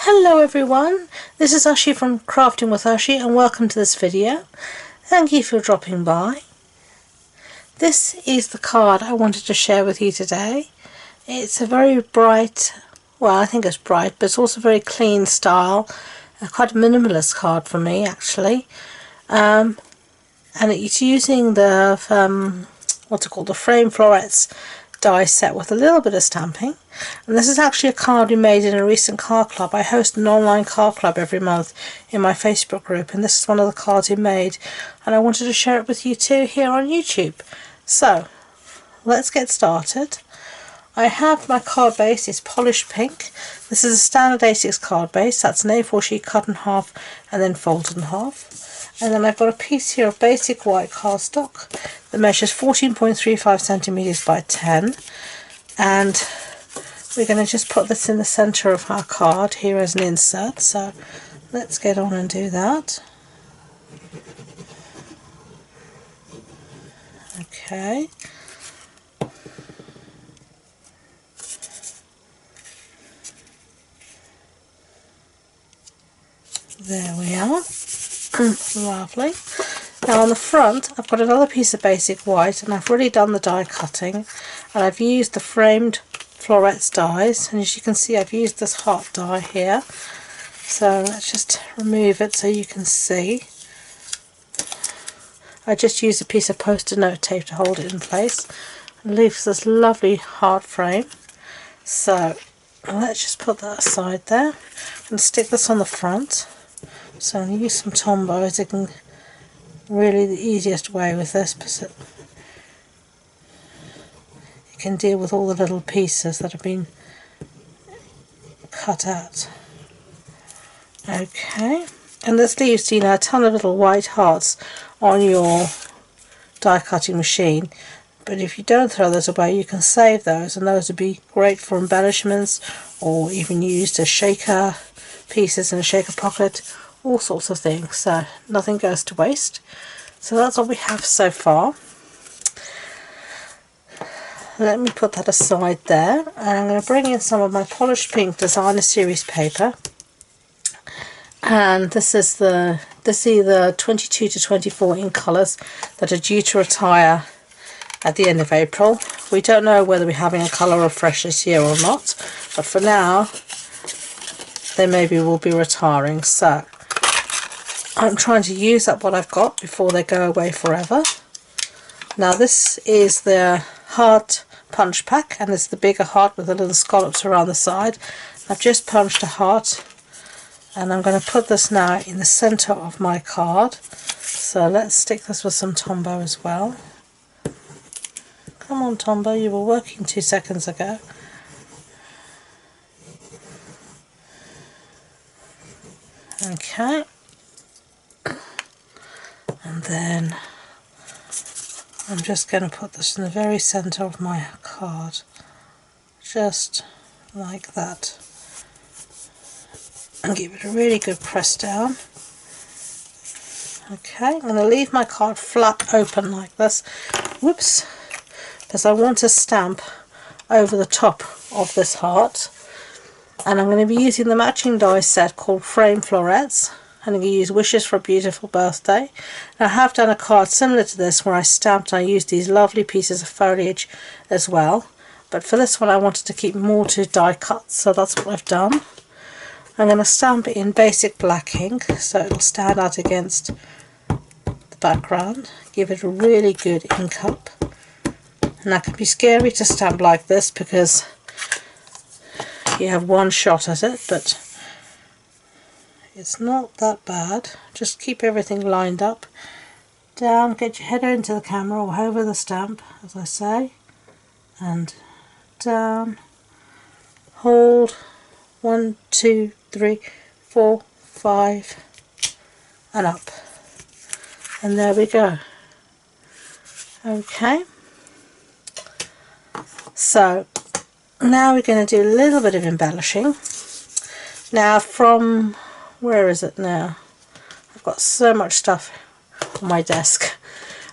Hello everyone, this is Ashee from Crafting with Ashee and welcome to this video. Thank you for dropping by. This is the card I wanted to share with you today. It's a very bright, well I think it's bright, but it's also very clean style. Quite a minimalist card for me actually. And it's using the, the Framed Florets die set with a little bit of stamping. And this is actually a card we made in a recent card club. I host an online card club every month in my Facebook group, and this is one of the cards we made, and I wanted to share it with you too here on YouTube. So let's get started. I have my card base, it's polished pink. This is a standard A6 card base. That's an A4 sheet cut in half and then folded in half. And then I've got a piece here of basic white cardstock that measures 14.35 centimeters by 10, and we're going to just put this in the center of our card here as an insert. So let's get on and do that. Okay. There we are. Lovely. Now on the front I've got another piece of basic white, and I've already done the die cutting, and I've used the Framed Florets dies, and as you can see I've used this heart die here. So let's just remove it so you can see. I just used a piece of post-it note tape to hold it in place and leaves this lovely heart frame. So let's just put that aside there and stick this on the front. So I'm going to use some Tombows. I can really the easiest way with this because it can deal with all the little pieces that have been cut out. Okay, and this leaves a ton of little white hearts on your die cutting machine, but if you don't throw those away you can save those, and those would be great for embellishments or even used as shaker pieces in a shaker pocket, all sorts of things, so nothing goes to waste. So that's what we have so far. Let me put that aside there, and I'm going to bring in some of my polished pink designer series paper, and this is either 22 to 24 ink colours that are due to retire at the end of April. We don't know whether we're having a colour refresh this year or not, but for now they maybe will be retiring, so I'm trying to use up what I've got before they go away forever. Now this is the heart punch pack, and it's the bigger heart with the little scallops around the side. I've just punched a heart, and I'm going to put this now in the center of my card. So let's stick this with some Tombow as well. Come on Tombow, you were working 2 seconds ago. Okay. And then I'm just going to put this in the very center of my card, just like that, and give it a really good press down. Okay, I'm going to leave my card flat open like this, whoops, because I want to stamp over the top of this heart, and I'm going to be using the matching die set called Framed Florets. And I'm going to use Wishes for a Beautiful Birthday. Now, I have done a card similar to this where I stamped and I used these lovely pieces of foliage as well, but for this one I wanted to keep more to die cut, so that's what I've done. I'm going to stamp it in basic black ink so it'll stand out against the background, give it a really good ink up. And that can be scary to stamp like this because you have one shot at it, but it's not that bad. Just keep everything lined up. Down, get your header into the camera or over the stamp, as I say, and down. Hold 1, 2, 3, 4, 5, and up. And there we go. Okay. So now we're going to do a little bit of embellishing. Now from where is it now? I've got so much stuff on my desk.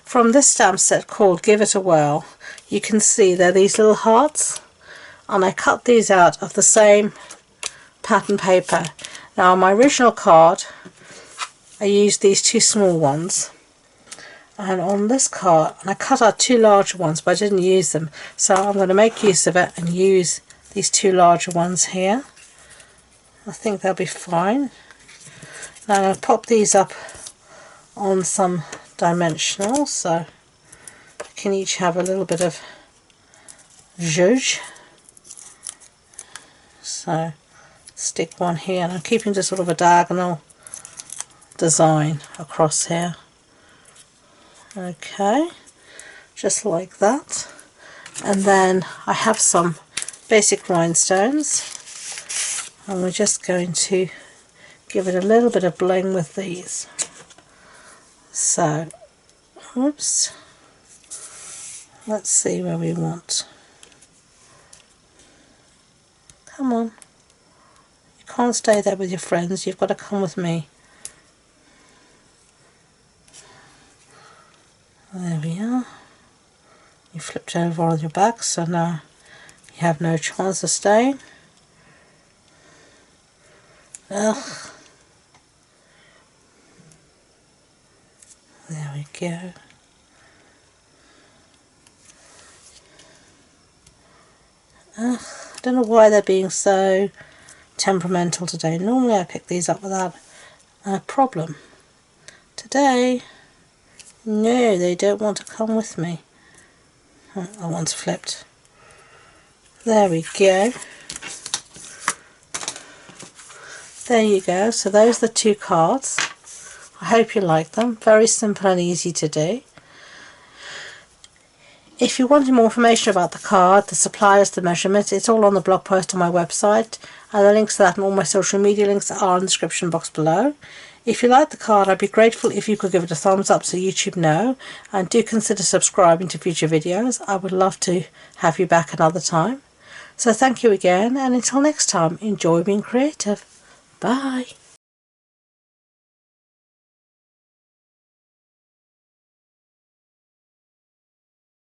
From this stamp set called Give It a Whirl, you can see there are these little hearts, and I cut these out of the same pattern paper. Now on my original card I used these two small ones, and on this card, and I cut out two larger ones but I didn't use them, so I'm going to make use of it and use these two larger ones here. I think they'll be fine. Now I'm going to pop these up on some dimensional so they can each have a little bit of zhuzh. So stick one here, and I'm keeping just sort of a diagonal design across here. Okay, just like that. And then I have some basic rhinestones, and we're just going to give it a little bit of bling with these. So, oops, let's see where we want. Come on, you can't stay there with your friends, you've got to come with me. There we are. You flipped over on your back, so now you have no chance of staying. Ugh. There we go. Ugh. I don't know why they're being so temperamental today. Normally I pick these up without a problem. Today, no, they don't want to come with me. Oh, that one's flipped. There we go. There you go. So those are the two cards. I hope you like them. Very simple and easy to do. If you wanted more information about the card, the suppliers, the measurements, it's all on the blog post on my website, and the links to that and all my social media links are in the description box below. If you like the card, I'd be grateful if you could give it a thumbs up so YouTube know, and do consider subscribing to future videos. I would love to have you back another time. So thank you again, and until next time, enjoy being creative. Bye.